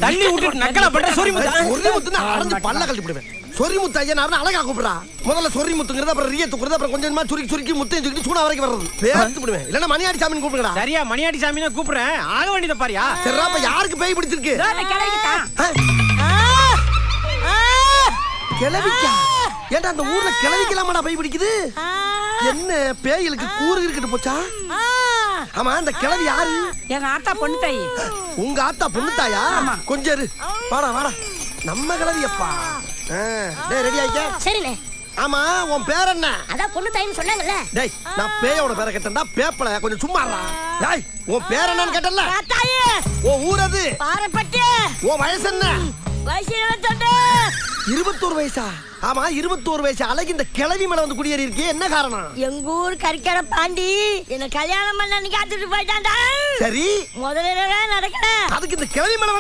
தள்ளி விட்டு நக்கலா பண்ற சொரி முத்துனா அரைஞ்சு பல்ல கழட்டி போடுவேன். சொரி முத்து ஐயா நான் அழகா கூப்பிடுறா. முதல்ல சொரி முத்துங்கிறது அப்புறம் ரிய துக்குறது அப்புறம் கொஞ்சமா சுருக்கி சுருக்கி முத்தையும் சுருக்கி சூடா வரைக்கும் வர்றது. பேர்த்து விடுவேன். இல்லன்னா மணியாடி சாமின்னு கூப்பிடுங்கடா. சரியா மணியாடி சாமி தான் கூப்பிடுறேன். ஆக வேண்டியத பாரியா. சரிடா அப்ப யாருக்கு பேய் பிடிச்சிருக்கு? கிளவிக்கா? ஏன்டா அந்த ஊர்ல கிளவிக்கலாமாடா பேய் பிடிக்குது? என்ன பேய்களுக்கு கூறு இருக்குன்னு போச்சா? ஆமா அந்த கிளவி யாரு? எங்க ஆத்தா பொண்ணு தாயி. உங்க ஆத்தா பொண்ணு தாயா? கொஞ்சம் இரு. வாடா வாடா. நம்ம கிளவியப்பா. டேய் ரெடி ஆயிக்க? சரிண்ணே. ஆமா உன் பேர் என்ன? அதான் பொண்ணு தாயின்னு சொன்னாங்கல்ல. டேய் நான் பேயோட பேரை கேட்டேன்டா. பேப்பல கொஞ்சம் சும்மா இருடா. டேய் உன் பேர் என்னன்னு கேட்டல்ல? தாயே. உன் ஊர் எது? பாரப்பட்டி. உன் வயசு என்ன? வயசு 22. 21 வயசா? ஆமா 21 வயசு அழகு இந்த கிளவி மேல வந்து குடியேறி இருக்கே என்ன காரணம்? எங்க ஊர் கறிக்கடை பாண்டி என்ன கல்யாணம் பண்ண காத்துட்டு போயிட்டான்டா. சரி முதல்ல நடக்கல. அதுக்கு இந்த கிளவி மேல வந்து